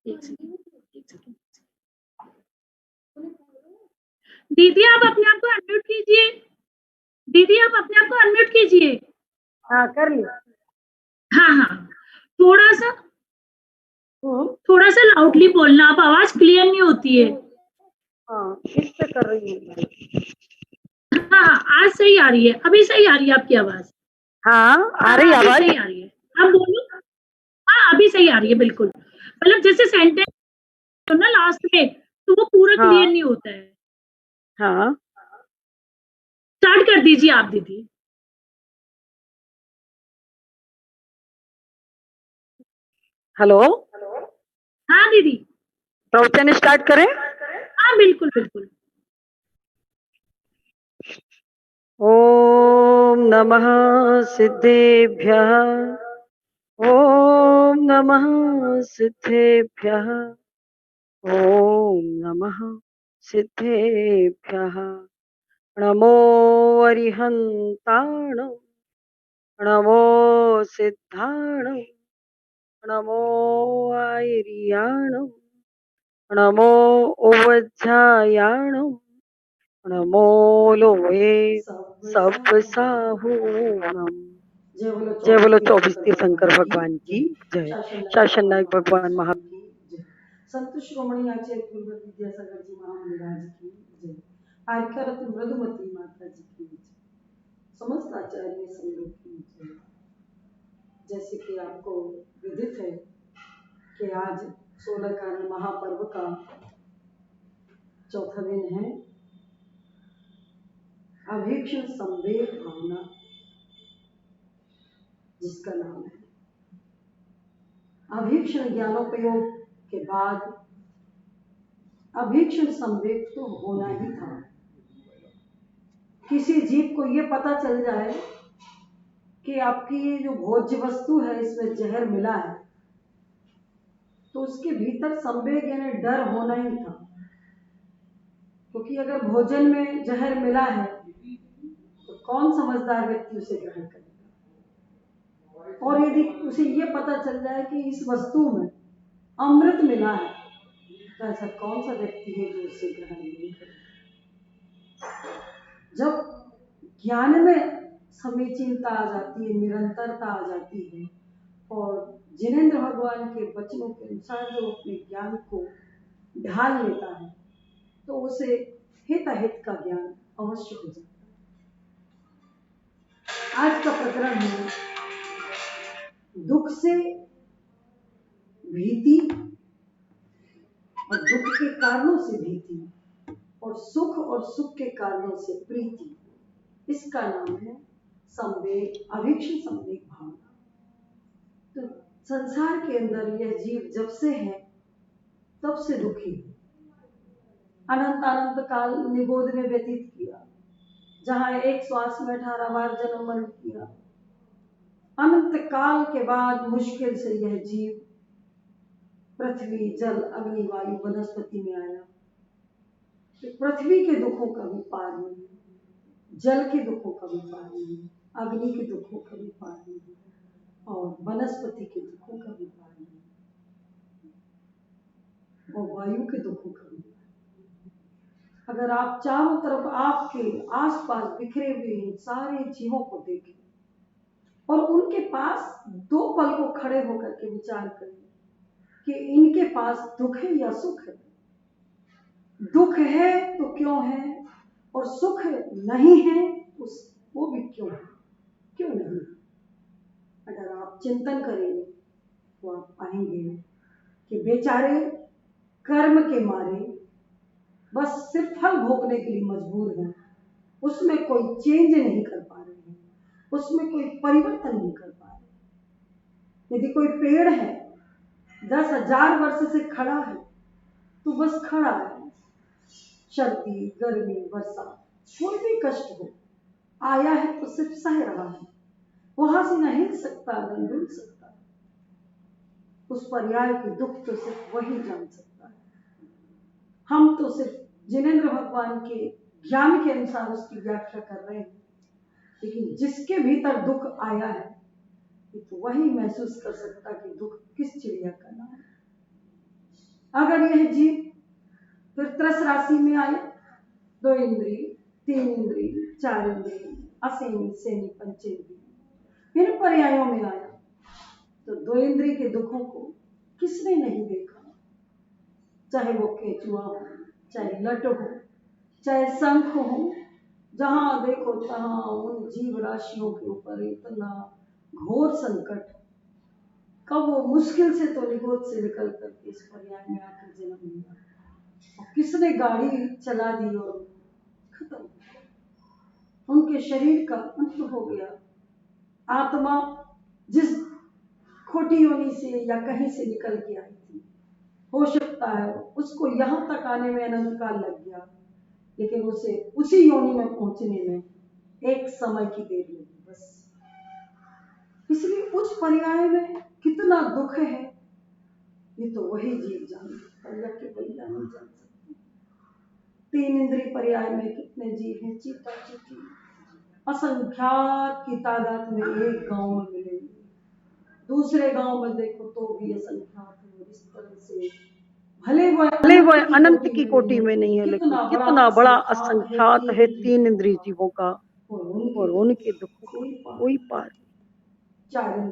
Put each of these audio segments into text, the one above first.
एक सेकंड, एक सेकंड। दीदी आप अपने आप को अनम्यूट कीजिए। दीदी आप अपने आप को अनम्यूट कीजिए। हाँ कर लिया। हाँ हाँ, थोड़ा सा लाउडली बोलना, आप आवाज क्लियर नहीं होती है। हाँ किस पे कर रही हूँ? हाँ हाँ, आज सही आ रही है, अभी सही आ रही है आपकी आवाज। हाँ आ रही अभी आवाज। सही आ रही है, आप बोलो। हाँ अभी सही आ रही है बिल्कुल। मतलब जैसे सेंटेंस ना लास्ट में, तो वो पूरा क्लियर हाँ नहीं होता है। हाँ स्टार्ट कर दीजिए आप दीदी। हेलो, हाँ दीदी। प्रवचन स्टार्ट करें? हाँ बिल्कुल बिल्कुल। ओम नमः सिद्धेभ्यः, ओम नमः सिद्धेभ्यः, ओम नमः सिद्धेभ्यः। नमो अरिहन्ताणं, नमो सिद्धाणं, नमो आयर्याणं, नमो उवज्झायाणं, नमो लोहे सब साहूणम। जय बोलो 24 तीर्थंकर भगवान की जय। शासन नायक भगवान महा जय। संत शिरोमणि आचार्य गुरुवर विद्यासागर जी महाराज की जय। आज्ञारत मृदुमती माता जी की जय। समस्त आचार्य संघ की जय। जैसे कि आपको विदित है कि आज 16 कारण महापर्व का चौथा दिन है। अभीक्षण संवेद भावना जिसका नाम है। अभीक्षण ज्ञानोपयोग के बाद अभीक्षण संवेद तो होना ही था। किसी जीव को ये पता चल जाए कि आपकी ये जो भोज्य वस्तु है इसमें जहर मिला है, तो उसके भीतर संवेग यानी डर होना ही था। क्योंकि अगर भोजन में जहर मिला है तो कौन समझदार व्यक्ति उसे ग्रहण करेगा। और यदि उसे ये पता चल जाए कि इस वस्तु में अमृत मिला है, तो ऐसा कौन सा व्यक्ति है जो उसे ग्रहण नहीं करेगा। जब ज्ञान में समीचीनता आ जाती है, निरंतरता आ जाती है, और जिनेंद्र भगवान के वचनों के अनुसार जो अपने ज्ञान को ढाल लेता है, तो उसे हित अहित का ज्ञान अवश्य हो जाता है। आज का प्रकरण है दुख से भीति और दुख के कारणों से भीति, और सुख के कारणों से प्रीति। इसका नाम है संवेग, अभीक्षण संवेग भावना। तो संसार के अंदर यह जीव जब से है तब से दुखी है। अनंत अनंत काल निगोद में व्यतीत किया, जहां एक श्वास में 18 बार जन्म मरण किया। अनंत काल के बाद मुश्किल से यह जीव पृथ्वी, जल, अग्नि, वायु, वनस्पति में आया। तो पृथ्वी के दुखों का भी पार नहीं, जल के दुखों का भी पार नहीं, अग्नि के दुखों का भी पार नहीं, और वनस्पति के दुखों का भी पार नहीं, और वायु के दुखों का भी। अगर आप चारों तरफ आपके आसपास बिखरे हुए इन सारे जीवों को देखें और उनके पास 2 पल को खड़े होकर के विचार करें कि इनके पास दुख है या सुख है। दुख है तो क्यों है, और सुख नहीं है वो भी क्यों है, क्यों नहीं। अगर आप चिंतन करेंगे तो आप पाएंगे कि बेचारे कर्म के मारे बस सिर्फ फल भोगने के लिए मजबूर हैं। उसमें कोई चेंज नहीं कर पा रहे हैं, उसमें कोई परिवर्तन नहीं कर पा रहे। यदि कोई पेड़ है 10,000 वर्ष से खड़ा है तो बस खड़ा है। सर्दी, गर्मी, वर्षा, कोई भी कष्ट हो, आया है तो सिर्फ सह रहा है। वहां से न हिल सकता, न डुल सकता। उस पर्याय के दुख तो सिर्फ वही जान सकता है। हम तो सिर्फ जिनेंद्र भगवान के ज्ञान के अनुसार उसकी व्याख्या कर रहे हैं, लेकिन जिसके भीतर दुख आया है तो वही महसूस कर सकता कि दुख किस चिड़िया का नाम है। अगर यह जीव फिर त्रस राशि में आए, 2 इंद्रिय, 3 इंद्रिय, 4 इंद्रिय, असेनी सेनी पंचेंद्रिय, फिर पर्यायों में आया, तो 2 इंद्रिय के दुखों को किसने नहीं देखा? चाहे वो केचुआ हो, चाहे लट हो, चाहे शंख हो, जहां देखो तहां उन जीव राशियों के ऊपर इतना घोर संकट। कब वो मुश्किल से तो निगोद से निकल करके इस पर्याय में आकर जन्म लिया, और किसने गाड़ी चला दी और खत्म, उनके शरीर का अंत हो गया। आत्मा जिस खोटी योनि से या कहीं से निकल के आई थी, हो सकता है उसको यहां तक आने में अनंत काल लग गया, लेकिन उसे उसी योनि में पहुंचने में एक समय की देर लगी बस। इसलिए उस पर्याय में कितना दुख है, ये तो वही जीव जाने, पर्याय के बलिया नहीं जान सकते। 3 इंद्रिय पर्याय में कितने जीव हैं? चीता चीटी असंख्यात की तादाद में एक गांव में मिलेंगे, दूसरे गांव में देखो तो भी असंख्यात है। और इस तरह से भले वो अनंत की कोटि में नहीं है, लेकिन कितना बड़ा असंख्यात है 3 इंद्रिय जीवों का, और उनके दुखों का कोई पार नहीं।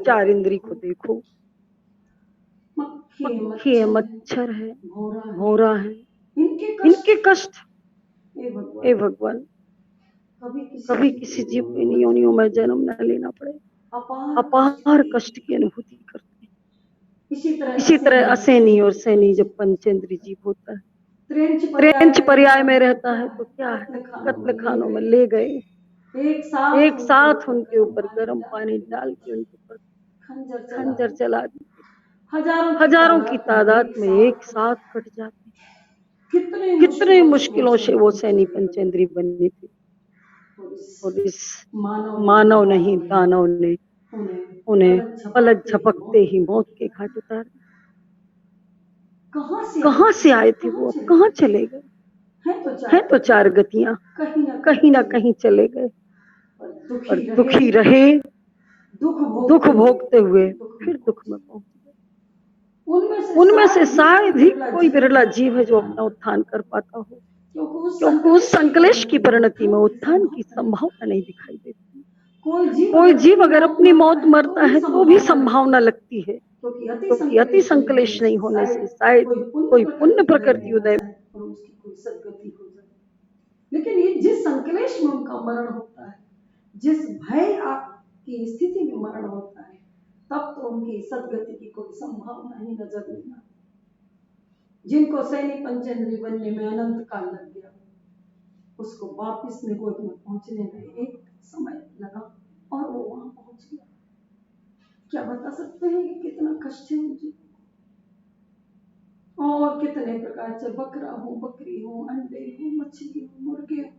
4 इंद्रिय को देखो, मक्खी है, मच्छर है, भौरा है, इनके कष्ट हे भगवान, कभी किसी जीव को इन योनियों में जन्म न लेना पड़े। अपार कष्ट की अनुभूति करते हैं। इसी तरह असेनी और सैनी जब पंचेंद्रिय जीव होता है, त्रेंच पर्याय में रहता है, तो क्या है, कत्ल खानों में ले गए, एक साथ उनके ऊपर गर्म पानी डाल के उनके ऊपर खंजर चला दिए, हजारों की तादाद में एक साथ कट जाते। कितने मुश्किलों से वो सैनी पंचेंद्रिय बनी थी, और इस मानव नहीं दानव ने उन्हें पलक झपकते ही मौत के घाट उतार दिया। कहां से आए थे वो, अब कहां चले गए? हैं तो 4 गतियां, कहीं ना कहीं चले गए, और दुखी रहे, दुख भोगते हुए फिर दुख में पहुंच गए। उनमें से शायद ही कोई बिरला जीव है जो अपना उत्थान कर पाता हो, क्योंकि उस संकलेश की परिणति में उत्थान की संभावना नहीं दिखाई देती। कोई जीव अगर अपनी मौत मरता है तो भी संभावना लगती है, क्योंकि अति संकलेश नहीं होने से शायद कोई पुण्य प्रकृति उदय और उसकी कोई सद्गति हो जाए। लेकिन ये जिस संकलेश में उनका मरण होता है, जिस भय की स्थिति में मरण होता है, तब तो उनकी सद्गति की कोई संभावना ही नजर नहीं आती। जिनको सैनी पंचेंद्रिय बनने में अनंत काल लग गया, उसको वापिस निगोद में पहुंचने में एक समय लगा और वो वहां पहुंच गया। क्या बता सकते हैं कि कितना कष्ट है मुझे? और कितने प्रकार से बकरा हो, बकरी हो, अंडे हो, मछली हो, मुर्गे हो,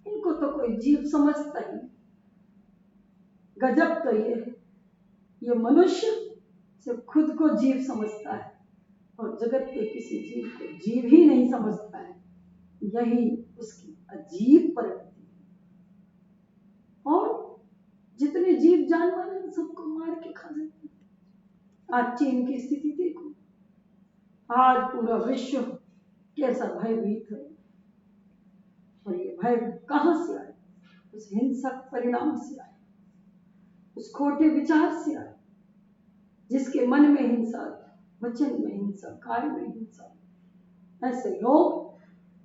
इनको तो कोई जीव समझता ही नहीं। गजब तो ये है, ये मनुष्य सिर्फ खुद को जीव समझता है और जगत के किसी जीव को जीव ही नहीं समझता है। यही उसकी अजीब परिणति है। और जितने जीव जानवर हैं सबको मार के खा जाते हैं। आज चीन की स्थिति देखो, आज पूरा विश्व कैसा भयभीत है, और ये भय कहां से आए? उस हिंसक परिणाम से आए, उस खोटे विचार से आए, जिसके मन में हिंसा, वचन में हिंसा, कार्य में हिंसा। ऐसे लोग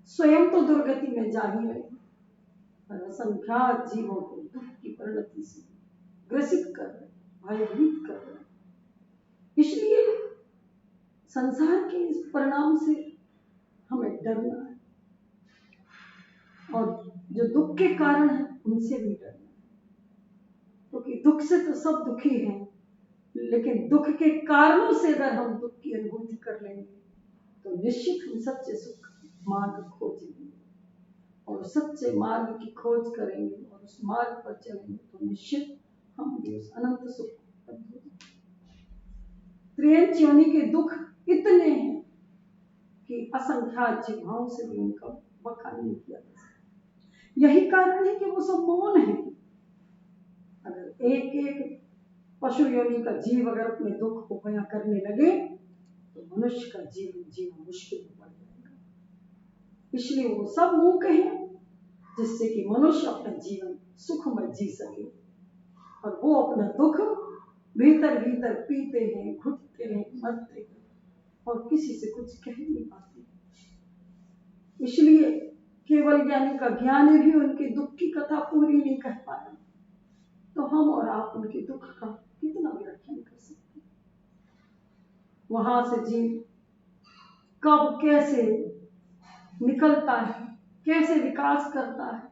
स्वयं तो दुर्गति में जा ही रहे, पर असंख्यात जीवों को दुख की परिणति से ग्रसित कर रहे, भयभीत कर रहे। इसलिए संसार के इस परिणाम से हमें डरना है, और जो दुख के कारण है उनसे भी डरना है, क्योंकि दुख से तो सब दुखी हैं, लेकिन दुख के कारणों से अगर हम दुख की अनुभूति कर लेंगे तो निश्चित हम सच्चे सुख मार्ग खोजेंगे, और सच्चे मार्ग की खोज करेंगे और उस मार्ग पर चलेंगे तो निश्चित हम उस अनंत सुख को प्राप्त होंगे। त्रियंच योनि के दुख इतने हैं कि असंख्यात जिह्वाओं से भी उनका बखान नहीं किया जा सकता। यही कारण है कि वो सब मौन है। अगर एक एक पशु योनि का जीव अगर अपने दुख को बयां करने लगे तो मनुष्य का जीवन जीना मुश्किल हो पड़ जाएगा। इसलिए वो सब मूक हैं जिससे कि मनुष्य अपना जीवन सुखमय जी सके, और वो अपना दुख भीतर भीतर पीते हैं, घुटते हैं, मरते हैं और किसी से कुछ कह नहीं पाते। इसलिए केवल ज्ञानी का ज्ञानी भी उनके दुख की कथा पूरी नहीं कर पाया, तो हम और आप उनके दुख का कितना व्याख्यान कर सकते हैं। वहां से जीव कब कैसे निकलता है, कैसे विकास करता है,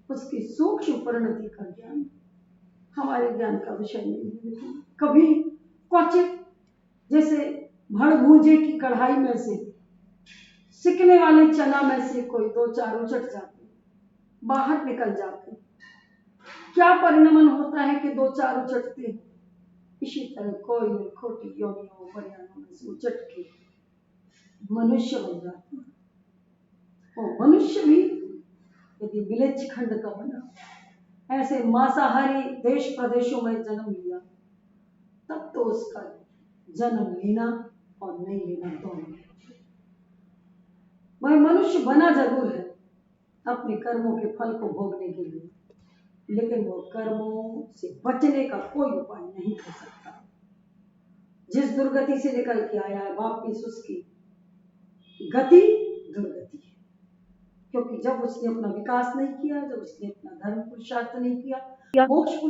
उसकी सूक्ष्म परिणति का ज्ञान हमारे ज्ञान का विषय नहीं है। लेकिन कभी क्वचित जैसे भड़ भूजे की कढ़ाई में से सिकने वाले चना में से कोई दो चार उचट जाते, बाहर निकल जाते, क्या परिणमन होता है कि दो चार उचटते। इसी तरह कोई न खोटी योनियों परिणामों में से उचट के मनुष्य बन जाते हैं। और मनुष्य भी यदि विलेज खंड का बना, ऐसे मांसाहारी देश प्रदेशों में जन्म लिया, तब तो उसका जन्म लेना और नहीं लेना दोनों है। वह मनुष्य बना जरूर है अपने कर्मों के फल को भोगने के लिए, लेकिन वो कर्मों से बचने का कोई उपाय नहीं कर सकता। जिस दुर्गति से निकल के आया है वापिस उसकी गति दुर्गति है, क्योंकि जब उसने अपना विकास नहीं किया, जब उसने अपना धर्म पुरुषार्थ नहीं किया,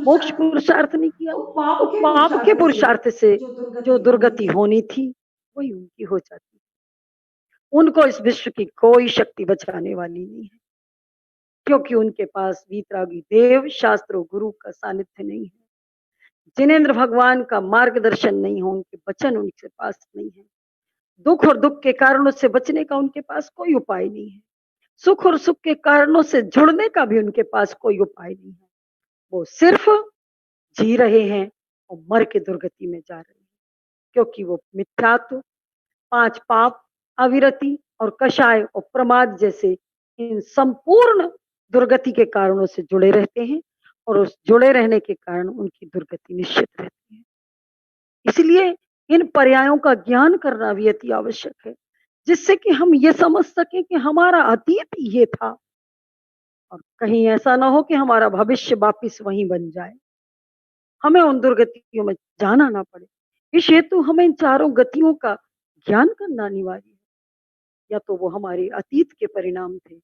मोक्ष पुरुषार्थ नहीं किया, तो तो पाप के पुरुषार्थ से जो दुर्गति होनी थी वही उनकी हो जाती। उनको इस विश्व की कोई शक्ति बचाने वाली नहीं है, क्योंकि उनके पास वीतरागी देव शास्त्रों गुरु का सानिध्य नहीं है, जिनेंद्र भगवान का मार्गदर्शन नहीं हो, उनके वचन उनके पास नहीं है। दुख और दुख के कारणों से बचने का उनके पास कोई उपाय नहीं है, सुख और सुख के कारणों से जुड़ने का भी उनके पास कोई उपाय नहीं है। वो सिर्फ जी रहे हैं और मर के दुर्गति में जा रहे हैं, क्योंकि वो मिथ्यात्व, पांच पाप, अविरति और कषाय और प्रमाद जैसे इन संपूर्ण दुर्गति के कारणों से जुड़े रहते हैं, और उस जुड़े रहने के कारण उनकी दुर्गति निश्चित रहती है। इसलिए इन पर्यायों का ज्ञान करना भी अति आवश्यक है, जिससे कि हम ये समझ सकें कि हमारा अतीत ये था, और कहीं ऐसा ना हो कि हमारा भविष्य वापिस वहीं बन जाए, हमें उन दुर्गतियों में जाना ना पड़े। इस हेतु हमें इन चारों गतियों का ज्ञान करना अनिवार्य है। या तो वो हमारे अतीत के परिणाम थे,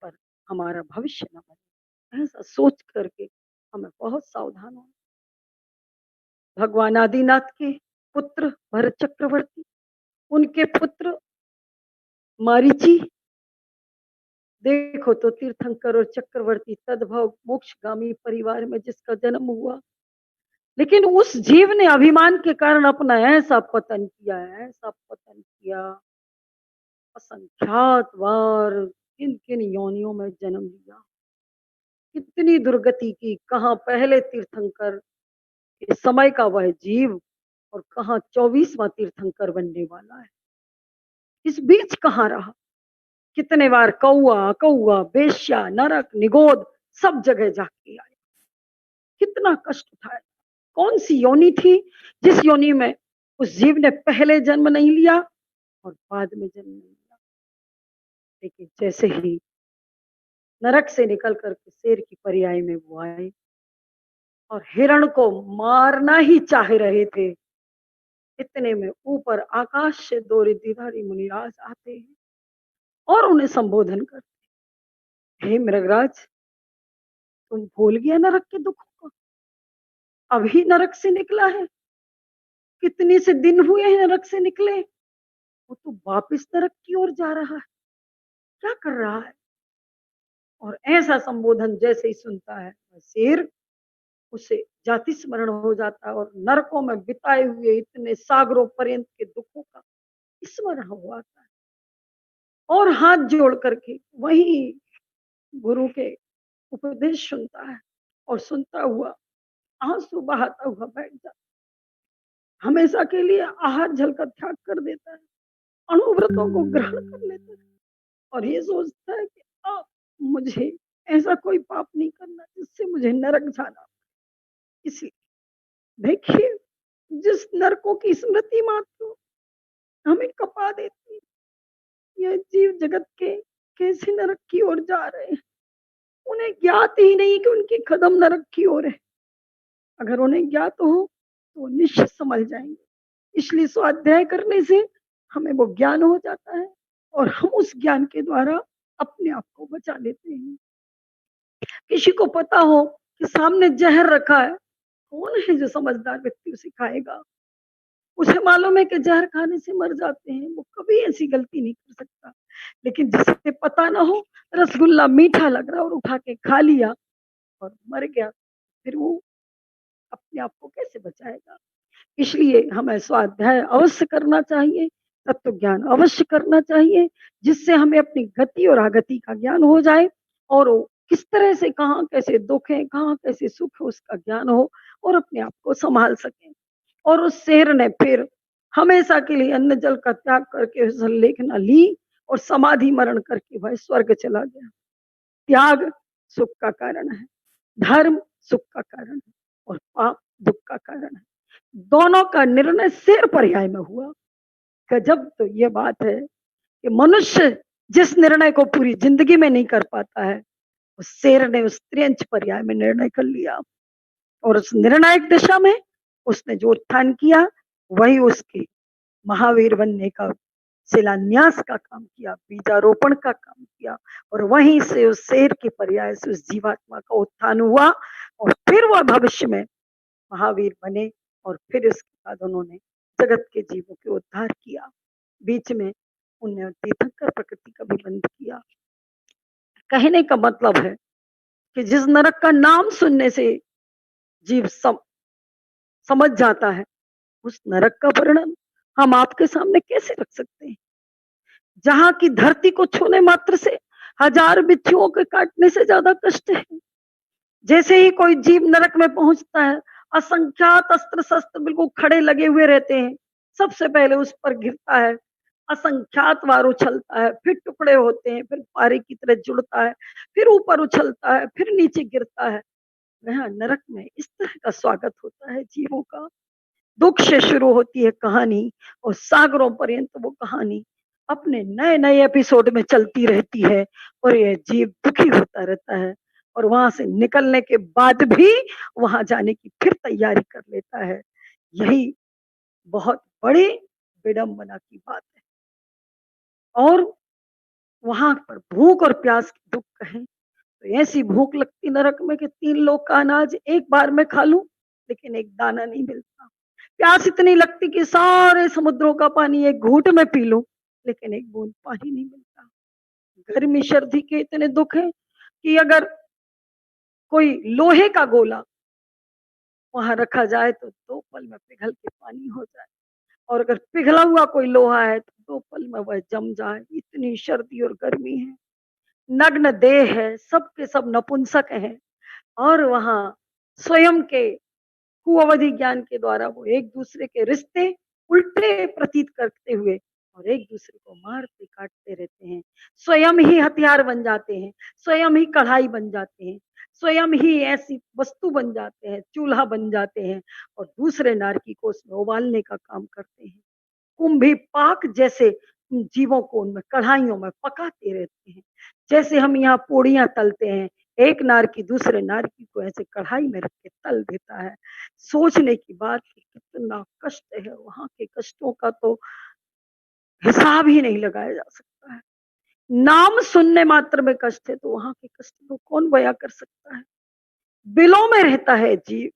पर हमारा भविष्य न बने, ऐसा सोच करके हमें बहुत सावधान होना। भगवान आदिनाथ के पुत्र भरत चक्रवर्ती, उनके पुत्र मारीची, देखो तो तीर्थंकर और चक्रवर्ती तद्भव मोक्षगामी परिवार में जिसका जन्म हुआ, लेकिन उस जीव ने अभिमान के कारण अपना ऐसा पतन किया, ऐसा पतन किया, असंख्यात बार किन किन योनियों में जन्म लिया, कितनी दुर्गति की। कहाँ पहले तीर्थंकर के समय का वह जीव और कहाँ 24वां तीर्थंकर बनने वाला है। इस बीच कहाँ रहा, कितने बार कौआ कौआ, बेश्या, नरक, निगोद सब जगह जाके आया, कितना कष्ट उठाया। कौन सी योनि थी जिस योनि में उस जीव ने पहले जन्म नहीं लिया और बाद में जन्म नहीं लिया। लेकिन जैसे ही नरक से निकल करके शेर की पर्याय में वो आए और हिरण को मारना ही चाह रहे थे, इतने में ऊपर आकाश से दो रिद्धिधारी मुनिराज आते हैं और उन्हें संबोधन करते, हे मृगराज, तुम भूल गया नरक के दुखों को, अभी नरक से निकला है, कितने से दिन हुए हैं नरक से निकले, वो तो वापिस नरक की ओर जा रहा है, क्या कर रहा है। और ऐसा संबोधन जैसे ही सुनता है शेर, उसे जाति स्मरण हो जाता है और नरकों में बिताए हुए इतने सागरों पर्यंत के दुखों का स्मरण हो आता है, और हाथ जोड़ करके वही गुरु के उपदेश सुनता है और सुनता हुआ आंसू बहाता हुआ बैठ जाता, हमेशा के लिए आहार जल का त्याग कर देता है, अणुव्रतों को ग्रहण कर लेता है, और ये सोचता है कि अब मुझे ऐसा कोई पाप नहीं करना जिससे मुझे नरक जाना। इसलिए देखिए, जिस नरकों की स्मृति मात्र हमें कपा देती है। यह जीव जगत के कैसे नरक की ओर जा रहे हैं, उन्हें ज्ञात ही नहीं कि उनके कदम नरक की ओर है। अगर उन्हें ज्ञात हो तो निश्चित समझ जाएंगे। इसलिए स्वाध्याय करने से हमें वो ज्ञान हो जाता है और हम उस ज्ञान के द्वारा अपने आप को बचा लेते हैं। किसी को पता हो कि सामने जहर रखा है, कौन है जो समझदार व्यक्ति उसे खाएगा? उसे मालूम है कि जहर खाने से मर जाते हैं, वो कभी ऐसी गलती नहीं कर सकता। लेकिन जिसे पता ना हो, रसगुल्ला मीठा लग रहा और उठा के खा लिया और मर गया, फिर वो अपने आप को कैसे बचाएगा? इसलिए हमें स्वाध्याय अवश्य करना चाहिए, तत्व ज्ञान अवश्य करना चाहिए, जिससे हमें अपनी गति और आगति का ज्ञान हो जाए और वो किस तरह से कहाँ कैसे दुख है, कहाँ कैसे सुख है, उसका ज्ञान हो और अपने आप को संभाल सके। और उस शेर ने फिर हमेशा के लिए अन्न जल का त्याग करके लेखना ली और समाधि मरण करके वह स्वर्ग चला गया। त्याग सुख का कारण है, धर्म सुख का कारण है और पाप दुख का कारण है। दोनों का निर्णय शेर पर्याय में हुआ। गजब तो ये बात है कि मनुष्य जिस निर्णय को पूरी जिंदगी में नहीं कर पाता है, उस शेर ने उस त्रियंच पर्याय में निर्णय कर लिया और उस निर्णायक दिशा में उसने जो उत्थान किया वही उसके महावीर बनने का शिलान्यास का काम किया, बीजारोपण का काम किया और वहीं से उस शेर के पर्याय से उस जीवात्मा का उत्थान हुआ और फिर वह भविष्य में महावीर बने और फिर इसके बाद उन्होंने जगत के जीवों के उद्धार किया। बीच में उन्होंने तीर्थंकर प्रकृति का भी बंद किया। कहने का मतलब है कि जिस नरक का नाम सुनने से जीव समझ जाता है, उस नरक का वर्णन हम आपके सामने कैसे रख सकते हैं, जहां की धरती को छूने मात्र से हजार बिच्छुओं के काटने से ज्यादा कष्ट है। जैसे ही कोई जीव नरक में पहुंचता है, असंख्यात अस्त्र शस्त्र बिल्कुल खड़े लगे हुए रहते हैं, सबसे पहले उस पर गिरता है, असंख्यात बार उछलता है, फिर टुकड़े होते हैं, फिर पारे की तरह जुड़ता है, फिर ऊपर उछलता है, फिर नीचे गिरता है। वह नरक में इस तरह का स्वागत होता है जीवों का। दुख से शुरू होती है कहानी और सागरों पर्यंत वो कहानी अपने नए नए एपिसोड में चलती रहती है और यह जीव दुखी होता रहता है और वहां से निकलने के बाद भी वहां जाने की फिर तैयारी कर लेता है। यही बहुत बड़ी विडंबना की बात है। और वहां पर भूख और प्यास की दुख कहें तो ऐसी भूख लगती नरक में कि 3 लोग का अनाज एक बार में खा लूं, लेकिन एक दाना नहीं मिलता। प्यास इतनी लगती कि सारे समुद्रों का पानी एक घूंट में पी लूं, लेकिन एक बूंद पानी नहीं मिलता। गर्मी सर्दी के इतने दुख हैं कि अगर कोई लोहे का गोला वहां रखा जाए तो 2 पल में पिघल के पानी हो जाए और अगर पिघला हुआ कोई लोहा है तो 2 पल में वह जम जाए। इतनी सर्दी और गर्मी है, नग्न देह है, सबके सब नपुंसक हैं और वहां स्वयं के कुअवधि ज्ञान के द्वारा वो एक दूसरे के रिश्ते उल्टे प्रतीत करते हुए और एक दूसरे को मारते काटते रहते हैं। स्वयं ही हथियार बन जाते हैं, स्वयं ही कढ़ाई बन जाते हैं, स्वयं ही ऐसी वस्तु बन जाते हैं, चूल्हा बन जाते हैं और दूसरे नारकी को उसमें उबालने का काम करते हैं। कुंभी पाक जैसे जीवों को उनमें कढ़ाइयों में पकाते रहते हैं। जैसे हम यहाँ पूड़ियां तलते हैं, एक नारकी दूसरे नारकी को ऐसे कढ़ाई में रख के तल देता है। सोचने की बात कि कितना कष्ट है, वहां के कष्टों का तो हिसाब ही नहीं लगाया जा सकता है। नाम सुनने मात्र में कष्ट है तो वहां के कष्ट को कौन बयां कर सकता है। बिलों में रहता है जीव,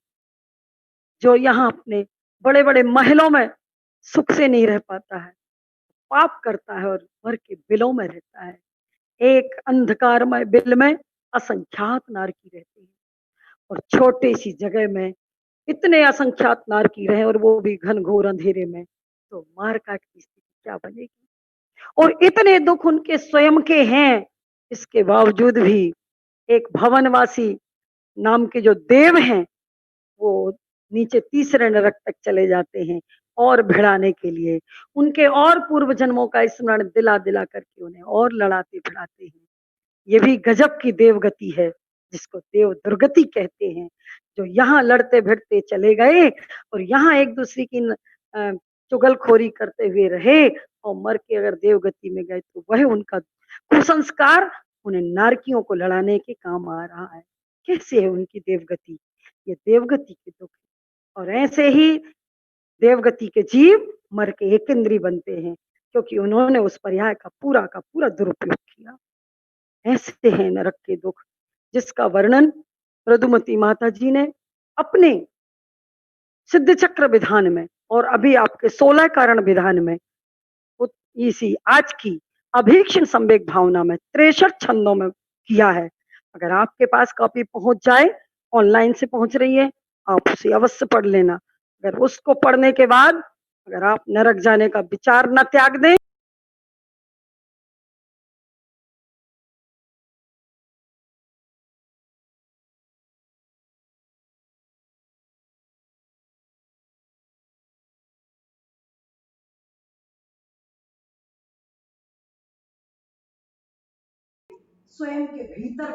जो यहाँ अपने बड़े बड़े महलों में सुख से नहीं रह पाता है, पाप करता है और मर के बिलों में रहता है। एक अंधकारमय बिल में असंख्यात नारकी रहती है और छोटी सी जगह में इतने असंख्यात नारकी रहे और वो भी घनघोर अंधेरे में, तो मार काट की स्थिति क्या बनेगी। और इतने दुख उनके स्वयं के हैं, इसके बावजूद भी एक भवनवासी नाम के जो देव हैं, वो नीचे तीसरे नरक तक चले जाते हैं और भिड़ाने के लिए, उनके और पूर्व जन्मों का स्मरण दिला दिला करके उन्हें और लड़ाते भिड़ाते हैं। ये भी गजब की देवगति है, जिसको देव दुर्गति कहते हैं, जो यहाँ लड़ते भिड़ते चले गए और यहाँ एक दूसरे की चुगलखोरी करते हुए रहे और मर के अगर देवगति में गए तो वह उनका कुसंस्कार उन्हें नारकियों को लड़ाने के काम आ रहा है। कैसे है उनकी देवगति? ये देवगति के दुख है। और ऐसे ही देवगति के जीव मर के एक इंद्री बनते हैं क्योंकि उन्होंने उस पर्याय का पूरा दुरुपयोग किया। ऐसे हैं नरक के दुख जिसका वर्णन रघुमती माता जी ने अपने सिद्ध चक्र विधान में और अभी आपके 16 कारण विधान में इसी आज की अभीक्षण संवेग भावना में 63 छंदों में किया है। अगर आपके पास कॉपी पहुंच जाए, ऑनलाइन से पहुंच रही है, आप उसे अवश्य पढ़ लेना। अगर उसको पढ़ने के बाद अगर आप नरक जाने का विचार न त्याग दें, स्वयं के भीतर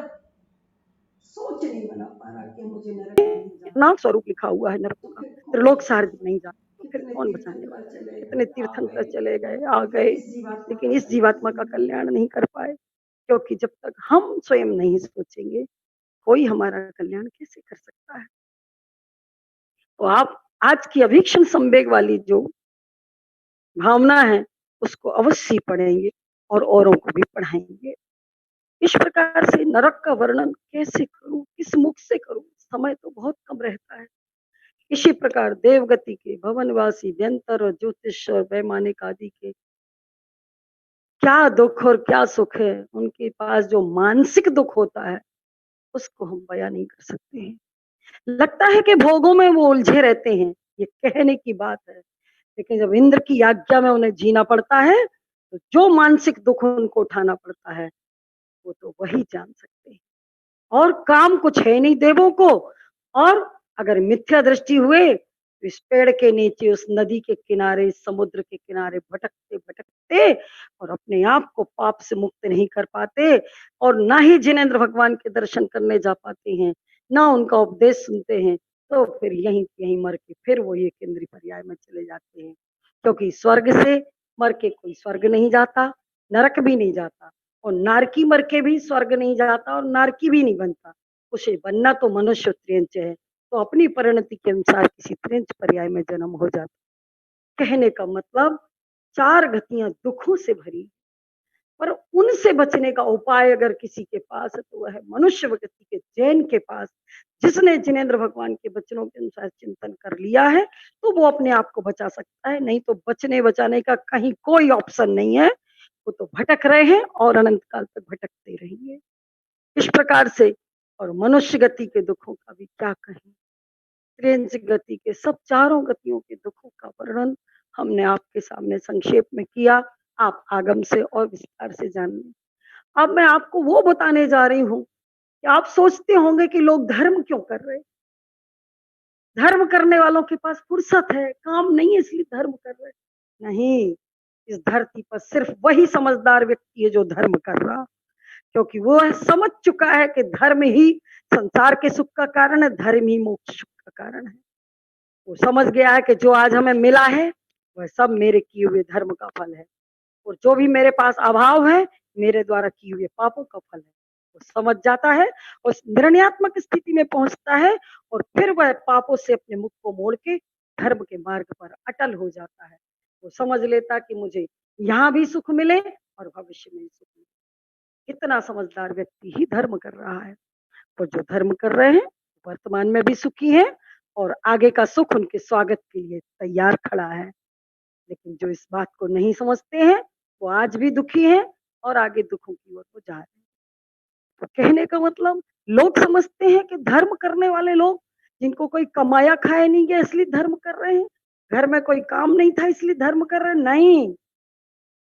सोच नहीं बना पा रहा कि मुझे नरक नहीं जाना। इतना स्वरूप लिखा हुआ है नरक तो का, फिर त्रिलोक कौन सार नहीं जाता तो फिर कितने कौन बचाने तीर्थंकर वाला है? चले कितने गए, आ तीर्थंकर गए, चले गए, आ गए, इस जीवात्मा लेकिन का इस जीवात्मा का कल्याण नहीं कर पाए क्योंकि जब तक हम स्वयं नहीं सोचेंगे कोई हमारा कल्याण कैसे कर सकता है? तो आप आज की अभीक्षण संवेग वाली जो भावना है उसको अवश्य पढ़ेंगे और औरों को भी पढ़ाएंगे। इस प्रकार से नरक का वर्णन कैसे करूं, किस मुख से करूं, समय तो बहुत कम रहता है। इसी प्रकार देवगति के भवनवासी व्यंतर और ज्योतिष और वैमानिक आदि के क्या दुख और क्या सुख है, उनके पास जो मानसिक दुख होता है उसको हम बयां नहीं कर सकते हैं। लगता है कि भोगों में वो उलझे रहते हैं, ये कहने की बात है, लेकिन जब इंद्र की आज्ञा में उन्हें जीना पड़ता है तो जो मानसिक दुख उनको उठाना पड़ता है वो तो वही जान सकते हैं। और काम कुछ है नहीं देवों को, और अगर मिथ्या दृष्टि हुए तो इस पेड़ के नीचे, उस नदी के किनारे, समुद्र के किनारे भटकते भटकते और अपने आप को पाप से मुक्त नहीं कर पाते और ना ही जिनेंद्र भगवान के दर्शन करने जा पाते हैं, ना उनका उपदेश सुनते हैं, तो फिर यहीं यहीं मर के फिर वो ये केंद्रीय पर्याय में चले जाते हैं। क्योंकि स्वर्ग से मर के कोई स्वर्ग नहीं जाता, नरक भी नहीं जाता, और नारकी मर के भी स्वर्ग नहीं जाता और नारकी भी नहीं बनता। उसे बनना तो मनुष्य त्रियंच है, तो अपनी परिणति के अनुसार किसी त्रियंच पर्याय में जन्म हो जाता। कहने का मतलब 4 गतियां दुखों से भरी, पर उनसे बचने का उपाय अगर किसी के पास है तो वह है मनुष्य गति के जैन के पास, जिसने जिनेंद्र भगवान के वचनों के अनुसार चिंतन कर लिया है तो वो अपने आप को बचा सकता है, नहीं तो बचने बचाने का कहीं कोई ऑप्शन नहीं है। वो तो भटक रहे हैं और अनंत काल तक भटकते रहेंगे इस प्रकार से। और मनुष्य गति के दुखों का भी क्या कहें, त्रियंच गति के सब चारों गतियों के दुखों का वर्णन हमने आपके सामने संक्षेप में किया। आप आगम से और विस्तार से जानिए। अब मैं आपको वो बताने जा रही हूँ कि आप सोचते होंगे कि लोग धर्म क्यों कर रहे हैं। धर्म करने वालों के पास फुर्सत है, काम नहीं है, इसलिए धर्म कर रहे हैं। नहीं, इस धरती पर सिर्फ वही समझदार व्यक्ति है जो धर्म कर रहा, क्योंकि वो समझ चुका है कि धर्म ही संसार के सुख का कारण है, धर्म ही मोक्ष सुख का कारण है। वो समझ गया है कि जो आज हमें मिला है वह सब मेरे किए हुए धर्म का फल है, और जो भी मेरे पास अभाव है मेरे द्वारा किए हुए पापों का फल है। वो समझ जाता है, उस निर्णयात्मक स्थिति में पहुंचता है, और फिर वह पापों से अपने मुख को मोड़ के धर्म के मार्ग पर अटल हो जाता है। वो समझ लेता कि मुझे यहाँ भी सुख मिले और भविष्य में भी सुख मिले। इतना समझदार व्यक्ति ही धर्म कर रहा है, और जो धर्म कर रहे हैं वर्तमान में भी सुखी हैं और आगे का सुख उनके स्वागत के लिए तैयार खड़ा है। लेकिन जो इस बात को नहीं समझते हैं वो आज भी दुखी हैं और आगे दुखों की ओर वो जा रहे हैं। तो कहने का मतलब, लोग समझते हैं कि धर्म करने वाले लोग जिनको कोई कमाया खाया नहीं गया इसलिए धर्म कर रहे हैं, घर में कोई काम नहीं था इसलिए धर्म कर रहे हैं। नहीं,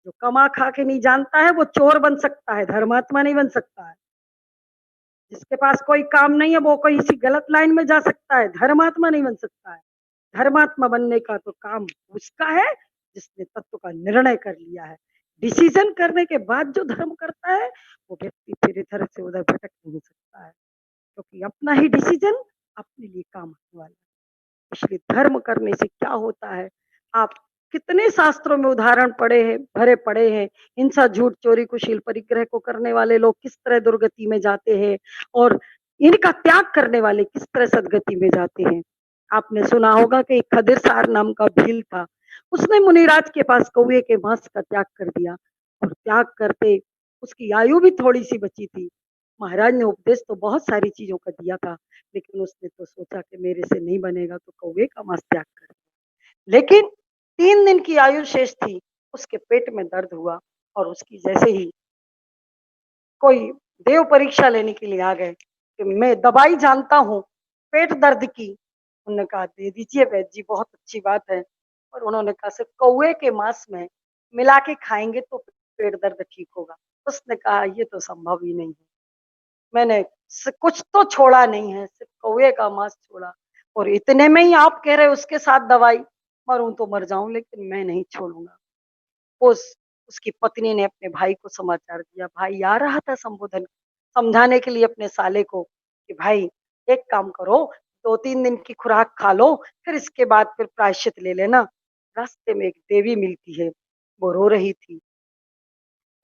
जो कमा खा के नहीं जानता है वो चोर बन सकता है, धर्मात्मा नहीं बन सकता है। जिसके पास कोई काम नहीं है वो कोई इसी गलत लाइन में जा सकता है, धर्मात्मा नहीं बन सकता है। धर्मात्मा बनने का तो काम उसका है जिसने तत्व का निर्णय कर लिया है। डिसीजन करने के बाद जो धर्म करता है वो व्यक्ति फिर इधर से उधर भटक नहीं सकता है, क्योंकि अपना ही डिसीजन अपने लिए काम आने वाला है। इसलिए धर्म करने से क्या होता है, आप कितने शास्त्रों में उदाहरण पड़े हैं, भरे पड़े हैं। हिंसा, झूठ, चोरी, कुशील, परिग्रह को करने वाले लोग किस तरह दुर्गति में जाते हैं और इनका त्याग करने वाले किस तरह सदगति में जाते हैं। आपने सुना होगा कि एक खदिरसार नाम का भील था, उसने मुनिराज के पास कौवे के मांस का त्याग कर दिया और त्याग करते उसकी आयु भी थोड़ी सी बची थी। महाराज ने उपदेश तो बहुत सारी चीजों का दिया था, लेकिन उसने तो सोचा कि मेरे से नहीं बनेगा, तो कौवे का मांस त्याग कर दिया। लेकिन 3 दिन की आयु शेष थी, उसके पेट में दर्द हुआ और उसकी जैसे ही कोई देव परीक्षा लेने के लिए आ गए कि मैं दवाई जानता हूँ पेट दर्द की। उन्होंने कहा दे दीजिए वैद्य जी, बहुत अच्छी बात है। और उन्होंने कहा सिर्फ कौवे के मांस में मिला के खाएंगे तो पेट दर्द ठीक होगा। उसने कहा ये तो संभव ही नहीं है, मैंने कुछ तो छोड़ा नहीं है, सिर्फ कौवे का मांस छोड़ा और इतने में ही आप कह रहे उसके साथ दवाई। मरूं तो मर जाऊं, लेकिन मैं नहीं छोड़ूंगा। उस उसकी पत्नी ने अपने भाई को समाचार दिया। भाई आ रहा था संबोधन समझाने के लिए अपने साले को कि भाई एक काम करो, 2-3 दिन की खुराक खा लो, फिर इसके बाद फिर प्रायश्चित ले लेना। रास्ते में एक देवी मिलती है, वो रो रही थी।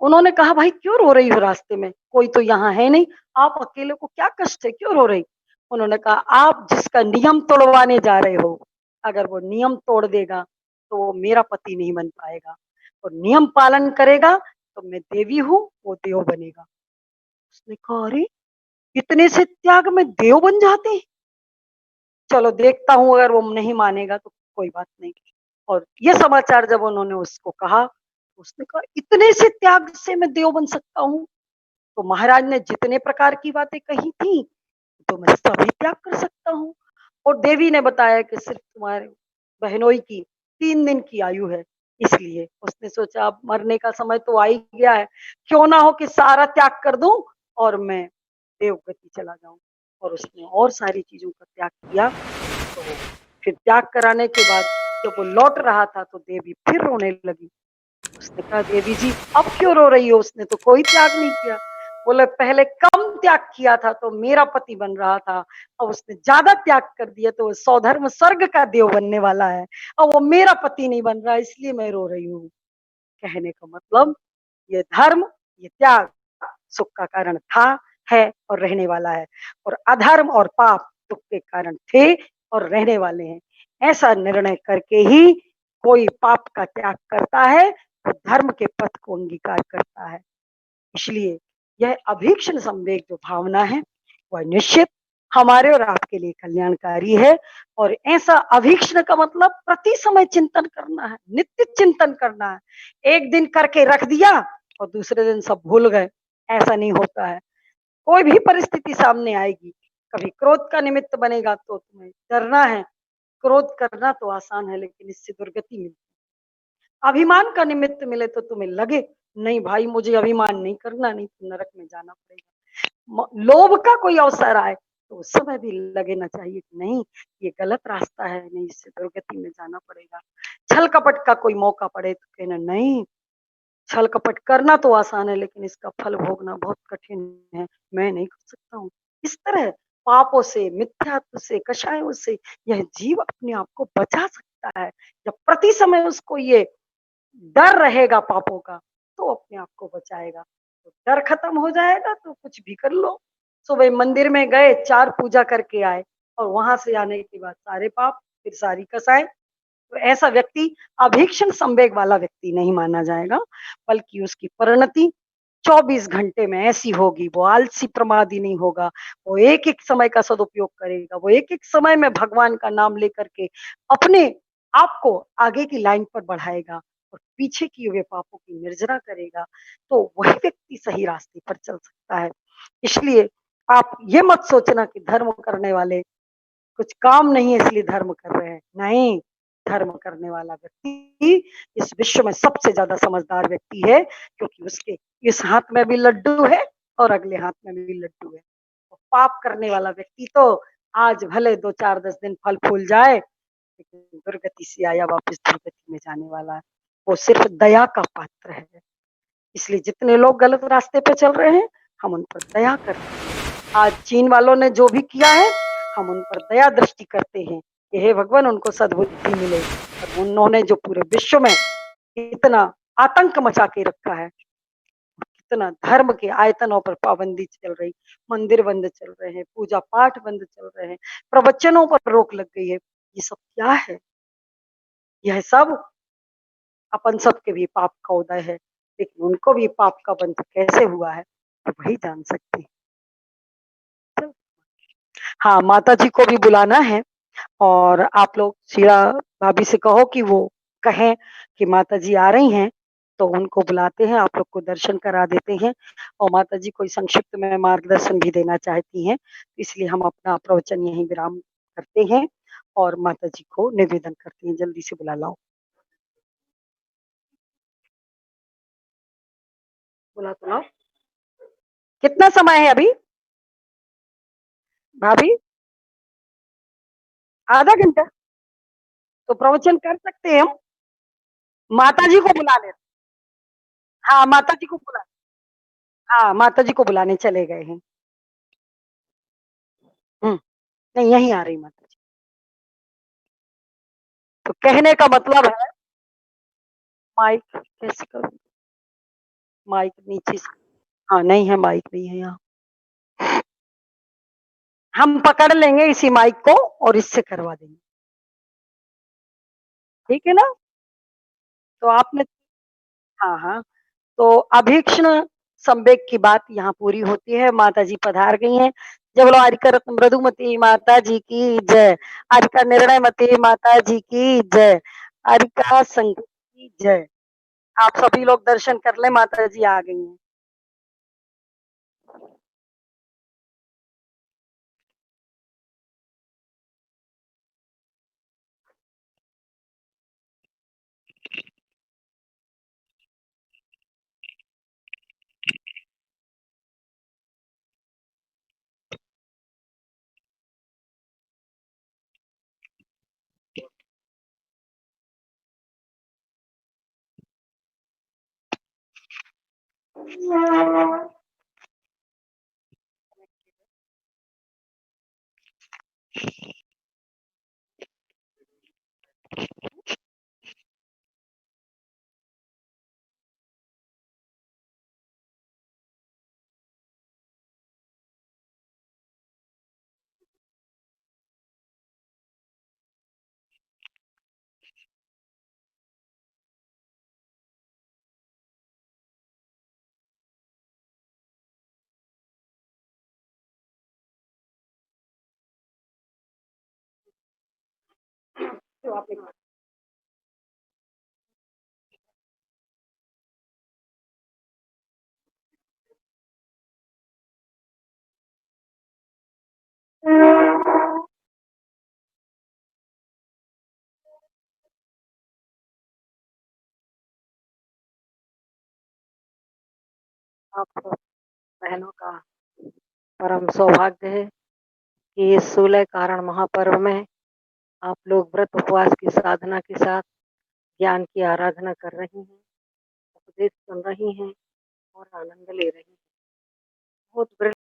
उन्होंने कहा भाई क्यों रो रही हो, रास्ते में कोई तो यहाँ है नहीं, आप अकेले को क्या कष्ट है, क्यों रो रही। उन्होंने कहा आप जिसका नियम तोड़वाने जा रहे हो, अगर वो नियम तोड़ देगा तो वो मेरा पति नहीं बन पाएगा, और नियम पालन करेगा तो मैं देवी हूँ, वो देव बनेगा। उसने कहा अरे इतने से त्याग में देव बन जाते हैं, चलो देखता हूँ, अगर वो नहीं मानेगा तो कोई बात नहीं। और ये समाचार जब उन्होंने उसको कहा, उसने कहा इतने से त्याग से मैं देव बन सकता हूँ। तो महाराज ने जितने प्रकार की बातें कही थी तो मैं सभी त्याग कर सकता हूँ। और देवी ने बताया कि सिर्फ तुम्हारे बहनोई की 3 दिन की आयु है, इसलिए उसने सोचा अब मरने का समय तो आ ही गया है, क्यों ना हो कि सारा त्याग कर दूं और मैं देवगति चला जाऊं। और उसने और सारी चीजों का त्याग किया। तो फिर त्याग कराने के बाद जब वो लौट रहा था तो देवी फिर रोने लगी। उसने कहा देवी जी अब क्यों रो रही हो, उसने तो कोई त्याग नहीं किया। बोले पहले कम त्याग किया था तो मेरा पति बन रहा था, अब उसने ज्यादा त्याग कर दिया तो सौधर्म स्वर्ग का देव बनने वाला है, अब वो मेरा पति नहीं बन रहा, इसलिए मैं रो रही हूँ। कहने का मतलब ये धर्म, ये त्याग सुख का कारण था, है और रहने वाला है, और अधर्म और पाप दुख के कारण थे और रहने वाले हैं। ऐसा निर्णय करके ही कोई पाप का त्याग करता है तो धर्म के पथ को अंगीकार करता है। इसलिए यह अभीक्ष्ण संवेग जो भावना है वह निश्चित हमारे और आपके लिए कल्याणकारी है। और ऐसा अभीक्ष्ण का मतलब प्रति समय चिंतन करना है, नित्य चिंतन करना है। एक दिन करके रख दिया और दूसरे दिन सब भूल गए, ऐसा नहीं होता है। कोई भी परिस्थिति सामने आएगी, कभी क्रोध का निमित्त बनेगा तो तुम्हें डरना है। क्रोध करना तो आसान है लेकिन इससे दुर्गति मिलती है। अभिमान का निमित्त मिले तो तुम्हें लगे नहीं भाई मुझे अभिमान नहीं करना, नहीं तो नरक में जाना पड़ेगा। लोभ का कोई अवसर आए तो उस समय भी लगे ना चाहिए कि नहीं ये गलत रास्ता है, नहीं इससे दुर्गति में जाना पड़ेगा। छल कपट का कोई मौका पड़े तो कहना नहीं, छल कपट करना तो आसान है लेकिन इसका फल भोगना बहुत कठिन है, मैं नहीं कर सकता हूँ। इस तरह पापों से, मिथ्यात्व से, कषायों से यह जीव अपने आप को बचा सकता है। जब प्रति समय उसको ये डर रहेगा पापों का तो अपने आप को बचाएगा। तो डर खत्म हो जाएगा तो कुछ भी कर लो। सुबह मंदिर में गए, 4 पूजा करके आए और वहां से आने के बाद सारे पाप, फिर सारी कसाएं। तो ऐसा व्यक्ति अभीक्ष्ण संवेग वाला व्यक्ति नहीं माना जाएगा, बल्कि उसकी परिणति 24 घंटे में ऐसी होगी, वो आलसी प्रमादी नहीं होगा, वो एक एक समय का सदुपयोग करेगा, वो एक एक समय में भगवान का नाम लेकर के अपने आप को आगे की लाइन पर बढ़ाएगा और पीछे किए हुए पापों की निर्जरा करेगा। तो वही व्यक्ति सही रास्ते पर चल सकता है। इसलिए आप ये मत सोचना कि धर्म करने वाले कुछ काम नहीं है इसलिए धर्म कर रहे हैं, नहीं। धर्म करने वाला व्यक्ति इस विश्व में सबसे ज्यादा समझदार व्यक्ति है, क्योंकि उसके इस हाथ में भी लड्डू है और अगले हाथ में भी लड्डू है। तो पाप करने वाला व्यक्ति तो आज भले 2-4-10 दिन फल फूल जाए, लेकिन दुर्गति से आया वापस दुर्गति में जाने वाला है। वो सिर्फ दया का पात्र है। इसलिए जितने लोग गलत रास्ते पे चल रहे हैं हम उन पर दया करते हैं। आज चीन वालों ने जो भी किया है हम उन पर दया दृष्टि करते हैं कि हे भगवान उनको सद्बुद्धि मिले और उन्होंने जो पूरे विश्व में इतना आतंक मचा के रखा है, इतना धर्म के आयतनों पर पाबंदी चल रही, मंदिर बंद चल रहे हैं, पूजा पाठ बंद चल रहे हैं, प्रवचनों पर रोक लग गई है, ये सब क्या है? यह सब अपन सबके भी पाप का उदय है, लेकिन उनको भी पाप का बंध कैसे हुआ है तो वही जान सकते हैं। हाँ, माता जी को भी बुलाना है और आप लोग शीला भाभी से कहो कि वो कहें कि माता जी आ रही हैं, तो उनको बुलाते हैं, आप लोग को दर्शन करा देते हैं और माता जी कोई संक्षिप्त में मार्गदर्शन भी देना चाहती हैं, इसलिए हम अपना प्रवचन यहीं विराम करते हैं और माता जी को निवेदन करते हैं, जल्दी से बुला लाओ। बुला तो लाओ। कितना समय है अभी भाभी? आधा घंटा? तो प्रवचन कर सकते हैं हम। माता जी को बुला ले। हाँ, माता जी को बुला। हाँ, माता जी को बुलाने चले गए हैं। नहीं, यहीं आ रही माता जी। तो कहने का मतलब है, माइक कैसे करूँ? माइक नीचे से। हाँ, नहीं है, माइक नहीं है यहाँ। हम पकड़ लेंगे इसी माइक को और इससे करवा देंगे। ठीक है ना? तो आपने, हाँ, हाँ। तो अभीक्ष्ण संवेग की बात यहाँ पूरी होती है। माता जी पधार गई हैं। जय बोलो हरिकर मृदुमती माता जी की जय। हरिका निर्णयमती माता जी की जय। हरिका संघ की जय। आप सभी लोग दर्शन कर लें, माता जी आ गई हैं। तो आपने आप बहनों का परम सौभाग्य है कि इस 16 कारण महापर्व में आप लोग व्रत उपवास की साधना के साथ ज्ञान की आराधना कर रही हैं, उपदेश सुन रही हैं और आनंद ले रही हैं। बहुत